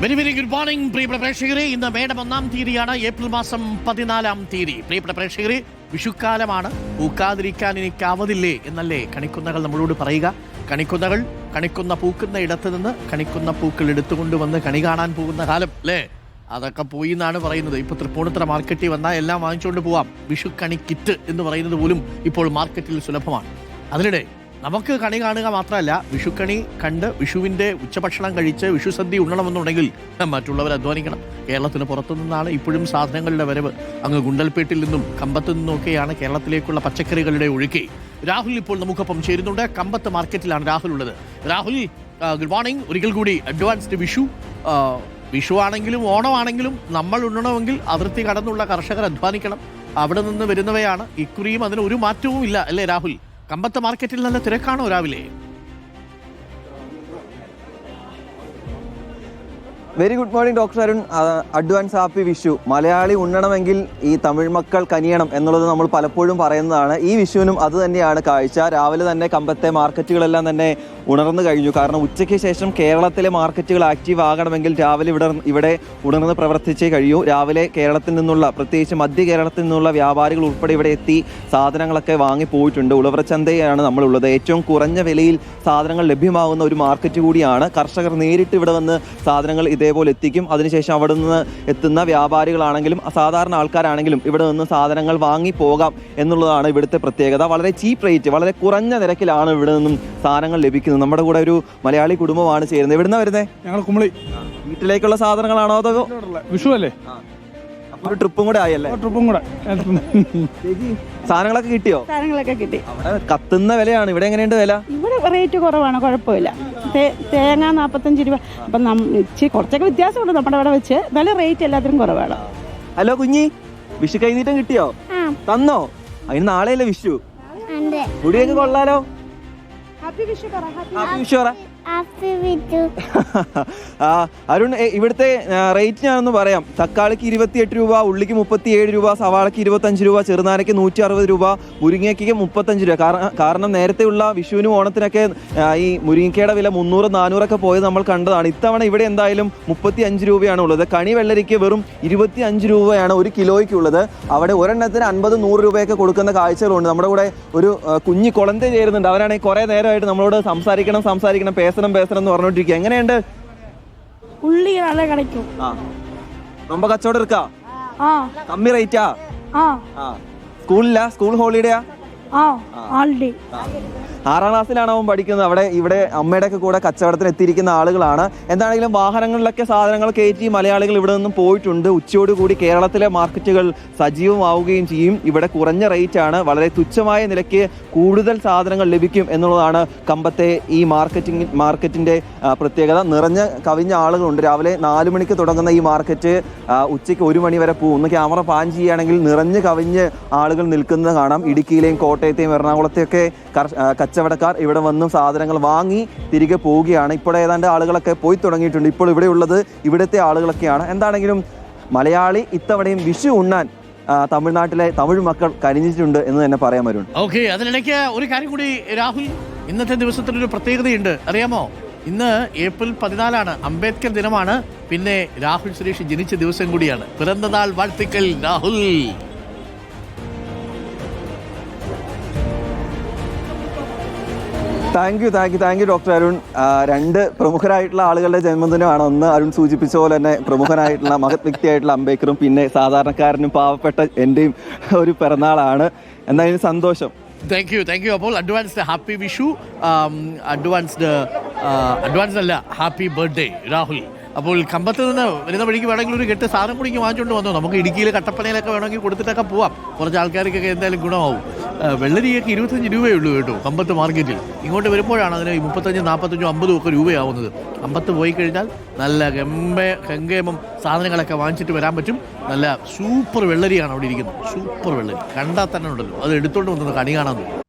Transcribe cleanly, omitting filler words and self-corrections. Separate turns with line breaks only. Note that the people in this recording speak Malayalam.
വെരി വെരി ഗുഡ് മോർണിംഗ് പ്രിയപ്പെട്ട പ്രേക്ഷകരെ. ഇന്ന് മേടം 1-ാം തീയതിയാണ്, ഏപ്രിൽ മാസം 14-ാം തീയതി. പ്രിയപ്പെട്ട പ്രേക്ഷകരെ, വിഷുക്കാലമാണ്. പൂക്കാതിരിക്കാൻ എനിക്കാവതില്ലേ എന്നല്ലേ കണിക്കുന്നകൾ നമ്മളോട് പറയുക. കണിക്കുന്നകൾ കണിക്കുന്ന പൂക്കുന്ന ഇടത്ത് നിന്ന് കണിക്കുന്ന പൂക്കൾ എടുത്തുകൊണ്ടുവന്ന് കണി കാണാൻ പോകുന്ന കാലം അല്ലേ? അതൊക്കെ പോയി എന്നാണ് പറയുന്നത്. ഇപ്പോൾ തൃപ്പൂണിത്തുറ മാർക്കറ്റിൽ വന്നാൽ എല്ലാം വാങ്ങിച്ചുകൊണ്ട് പോവാം. വിഷുക്കണി കിറ്റ് എന്ന് പറയുന്നത് പോലും ഇപ്പോൾ മാർക്കറ്റിൽ സുലഭമാണ്. അതിനിടെ നമുക്ക് കണി കാണുക മാത്രമല്ല, വിഷുക്കണി കണ്ട് വിഷുവിൻ്റെ ഉച്ചഭക്ഷണം കഴിച്ച് വിഷുസദ്യ ഉണ്ണണമെന്നുണ്ടെങ്കിൽ മറ്റുള്ളവർ അധ്വാനിക്കണം. കേരളത്തിന് പുറത്തു നിന്നാണ് ഇപ്പോഴും സാധനങ്ങളുടെ വരവ്. അങ്ങ് ഗുണ്ടൽപേട്ടിൽ നിന്നും കമ്പത്തു നിന്നുമൊക്കെയാണ് കേരളത്തിലേക്കുള്ള പച്ചക്കറികളുടെ ഒഴുക്ക്. രാഹുൽ ഇപ്പോൾ നമുക്കൊപ്പം ചേരുന്നുണ്ട്. കമ്പത്ത് മാർക്കറ്റിലാണ് രാഹുൽ ഉള്ളത്. Rahul, good morning. ഒരിക്കൽ കൂടി അഡ്വാൻസ്ഡ് വിഷു. വിഷു ആണെങ്കിലും ഓണമാണെങ്കിലും നമ്മൾ ഉണ്ണണമെങ്കിൽ അതിർത്തി കടന്നുള്ള കർഷകർ അധ്വാനിക്കണം. അവിടെ നിന്ന് വരുന്നവയാണ്. ഇക്കുറിയും അതിന് ഒരു മാറ്റവും ഇല്ല അല്ലേ രാഹുൽ? കമ്പത്ത് മാർക്കറ്റിൽ നല്ല തിരക്കാണോ രാവിലെ?
Very good morning doctor Arun. Advance happy Vishu. Malayali ഉണ്ണണമെങ്കിൽ ഈ തമിഴ് മക്കൾ കനിയണം എന്നുള്ളത് നമ്മൾ പലപ്പോഴും പറയുന്നതാണ്. ഈ വിഷുവിനും അത് തന്നെയാണ് കാഴ്ച. രാവിലെ തന്നെ കമ്പത്തെ മാർക്കറ്റുകളെല്ലാം തന്നെ ഉണർന്നു കഴിഞ്ഞു. കാരണം ഉച്ചയ്ക്ക് ശേഷം കേരളത്തിലെ മാർക്കറ്റുകൾ ആക്റ്റീവ് ആകണമെങ്കിൽ രാവിലെ ഇവിടെ ഉണർന്ന് പ്രവർത്തിച്ചേ കഴിയൂ. രാവിലെ കേരളത്തിൽ നിന്നുള്ള, പ്രത്യേകിച്ച് മധ്യ കേരളത്തിൽ നിന്നുള്ള വ്യാപാരികൾ ഉൾപ്പെടെ ഇവിടെ എത്തി സാധനങ്ങളൊക്കെ വാങ്ങി പോയിട്ടുണ്ട്. ഉളവറച്ചന്തയാണ് നമ്മളുള്ളത്. ഏറ്റവും കുറഞ്ഞ വിലയിൽ സാധനങ്ങൾ ലഭ്യമാകുന്ന ഒരു മാർക്കറ്റ് കൂടിയാണ്. കർഷകർ നേരിട്ട് ഇവിടെ വന്ന് സാധനങ്ങൾ ഇതേപോലെ എത്തിക്കും. അതിനുശേഷം അവിടെ നിന്ന് എത്തുന്ന വ്യാപാരികളാണെങ്കിലും സാധാരണ ആൾക്കാരാണെങ്കിലും ഇവിടെ നിന്ന് സാധനങ്ങൾ വാങ്ങി പോകാം എന്നുള്ളതാണ് ഇവിടുത്തെ പ്രത്യേകത. വളരെ ചീപ്പ് റേറ്റ്, വളരെ കുറഞ്ഞ നിരക്കിലാണ് ഇവിടെ നിന്നും സാധനങ്ങൾ ലഭിക്കുന്നത്. നമ്മുടെ കൂടെ ഒരു മലയാളി കുടുംബമാണ് ചേരുന്നത്. എവിടുന്നാ വരുന്നത്?
ഞങ്ങൾ കുമളി.
വീട്ടിലേക്കുള്ള സാധനങ്ങളാണോ അതോ
വിഷു അല്ലേ?
ഒരു ട്രിപ്പും കൂടെ ആയല്ലേ?
ട്രിപ്പും കൂടെ.
സാധനങ്ങളൊക്കെ കിട്ടിയോ?
സാധനങ്ങളൊക്കെ കിട്ടി.
അവിടെ കത്തുന്ന വിലയാണ്. ഇവിടെ എങ്ങനെയുണ്ട് വില?
ഇവിടെ റേറ്റ് കുറവാണ്, കുഴപ്പമില്ല. തേങ്ങ 45 രൂപ. അപ്പം കുറച്ചൊക്കെ വ്യത്യാസമുണ്ട് നമ്മുടെ ഇവിടെ വെച്ച്. നല്ല റേറ്റ് എല്ലാത്തിനും കുറവാണ്.
ഹലോ കുഞ്ഞി, വിഷു കൈനീട്ടം കിട്ടിയോ? തന്നോ? അതിന് നാളെയല്ലേ വിഷു? മുടിയൊക്കെ കൊള്ളാലോ. ഹാപ്പി വിഷു പറ. അരുൺ, ഇവിടുത്തെ റേറ്റ് ഞാനൊന്ന് പറയാം. തക്കാളിക്ക് 28 രൂപ, ഉള്ളിക്ക് 37 രൂപ, സവാളക്ക് 25 രൂപ, ചെറുനാരയ്ക്ക് 160 രൂപ, മുരിങ്ങയ്ക്ക് 35 രൂപ. കാരണം നേരത്തെയുള്ള വിഷുവിനും ഓണത്തിനൊക്കെ ഈ മുരിങ്ങയ്ക്കയുടെ വില 300-400 ഒക്കെ പോയത് നമ്മൾ കണ്ടതാണ്. ഇത്തവണ ഇവിടെ എന്തായാലും 35 രൂപയാണ് ഉള്ളത്. കണി വെള്ളരിക്ക് വെറും 25 രൂപയാണ് ഒരു കിലോയ്ക്കുള്ളത്. അവിടെ ഒരെണ്ണത്തിന് 50-100 രൂപയൊക്കെ കൊടുക്കുന്ന കാഴ്ചകളുണ്ട്. നമ്മുടെ കൂടെ ഒരു കുഞ്ഞി കുളന്തെ ചേരുന്നുണ്ട്. അവരാണെങ്കിൽ കുറേ നേരമായിട്ട് നമ്മളോട് സംസാരിക്കണം പേസണം എന്ന് പറഞ്ഞോണ്ടിരിക്കുക. എങ്ങനെയുണ്ട്?
ഉള്ളി നല്ല கிடைக்கும்.
ரொம்ப കച്ചവടം இருக்கா? കമ്മി റേറ്റാ? സ്കൂളില്ല? സ്കൂൾ ഹോളിഡേയാ? 6ാം ക്ലാസ്സിലാണ് അവൻ പഠിക്കുന്നത്. ഇവിടെ അമ്മയുടെ ഒക്കെ കൂടെ കച്ചവടത്തിന് എത്തിയിരിക്കുന്ന ആളുകളാണ്. എന്താണെങ്കിലും വാഹനങ്ങളിലൊക്കെ സാധനങ്ങൾ കയറ്റി മലയാളികൾ ഇവിടെ നിന്നും പോയിട്ടുണ്ട്. ഉച്ചയോടുകൂടി കേരളത്തിലെ മാർക്കറ്റുകൾ സജീവമാവുകയും ചെയ്യും. ഇവിടെ കുറഞ്ഞ റേറ്റ് ആണ്, വളരെ തുച്ഛമായ നിലയ്ക്ക് കൂടുതൽ സാധനങ്ങൾ ലഭിക്കും എന്നുള്ളതാണ് കമ്പത്തെ ഈ മാർക്കറ്റിന്റെ പ്രത്യേകത. കവിഞ്ഞ ആളുകളുണ്ട്. രാവിലെ 4 മണിക്ക് തുടങ്ങുന്ന ഈ മാർക്കറ്റ് ഉച്ചയ്ക്ക് 1 മണി വരെ പോകും. ഒന്ന് ക്യാമറ പാൻ ചെയ്യുകയാണെങ്കിൽ കവിഞ്ഞ് ആളുകൾ നിൽക്കുന്നത് കാണാം. ഇടുക്കിയിലെയും കോട്ടയത്തെയും എറണാകുളത്തെയൊക്കെ കച്ചവടക്കാർ ഇവിടെ വന്നും സാധനങ്ങൾ വാങ്ങി തിരികെ പോവുകയാണ്. ഇപ്പോൾ ഏതാണ്ട് ആളുകളൊക്കെ പോയി തുടങ്ങിയിട്ടുണ്ട്. ഇപ്പോൾ ഇവിടെ ഉള്ളത് ഇവിടുത്തെ ആളുകളൊക്കെയാണ്. എന്താണെങ്കിലും മലയാളി ഇത്തവണയും വിഷു ഉണ്ണാൻ തമിഴ്നാട്ടിലെ തമിഴ് മക്കൾ കനിഞ്ഞിട്ടുണ്ട് എന്ന് തന്നെ പറയാൻ വരും.
ഓക്കെ, അതിനിടയ്ക്ക് ഒരു കാര്യം കൂടി രാഹുൽ, ഇന്നത്തെ ദിവസത്തിനൊരു പ്രത്യേകതയുണ്ട്, അറിയാമോ? ഇന്ന് ഏപ്രിൽ 14 അംബേദ്കർ ദിനമാണ്. പിന്നെ രാഹുൽ സുരേഷ് ജനിച്ച ദിവസം കൂടിയാണ്. പിറന്നനാൾ വാഴ്ത്തുക്കൾ Rahul.
Thank you doctor Arun. 2 പ്രമുഖരായിട്ടുള്ള ആളുകളുടെ ജന്മദിനമാണ്. ഒന്ന് അരുൺ സൂചിപ്പിച്ച പോലെ തന്നെ പ്രമുഖനായിട്ടുള്ള മഹത് വ്യക്തിയായിട്ടുള്ള അംബേദ്കറും പിന്നെ സാധാരണക്കാരനും പാവപ്പെട്ട എൻ്റെയും ഒരു പിറന്നാളാണ്. എന്തായാലും സന്തോഷം.
Thank you. അപ്പോൾ അഡ്വാൻസ്ഡ് ഹാപ്പി വിഷു, അഡ്വാൻസ്ഡ് അല്ല, ഹാപ്പി ബർത്ത്ഡേ രാഹുൽ. അപ്പോൾ കമ്പത്ത് നിന്ന് വരുന്ന വഴിക്ക് വേണമെങ്കിൽ ഒരു കെട്ട് സാധനം കൂടി വാങ്ങിച്ചുകൊണ്ട് വന്നു. നമുക്ക് ഇടുക്കിയിൽ കട്ടപ്പനയിലൊക്കെ വേണമെങ്കിൽ കൊടുത്തിട്ടൊക്കെ പോവാം. കുറച്ച് ആൾക്കാർക്കൊക്കെ എന്തായാലും ഗുണമാവും. വെള്ളരിയൊക്കെ 25 രൂപയേ ഉള്ളൂ കേട്ടോ കമ്പത്ത് മാർക്കറ്റിൽ. ഇങ്ങോട്ട് വരുമ്പോഴാണ് അതിന് 35, 45, 50 ഒക്കെ രൂപയാവുന്നത്. കമ്പത്ത് പോയി കഴിഞ്ഞാൽ നല്ല കെങ്കേമം സാധനങ്ങളൊക്കെ വാങ്ങിച്ചിട്ട് വരാൻ പറ്റും. നല്ല സൂപ്പർ വെള്ളരിയാണ് അവിടെ ഇരിക്കുന്നത്. സൂപ്പർ വെള്ളരി കണ്ടാൽ തന്നെ ഉണ്ടല്ലോ, അത് എടുത്തോണ്ട് വന്നത് കണി കാണാൻ തോന്നും.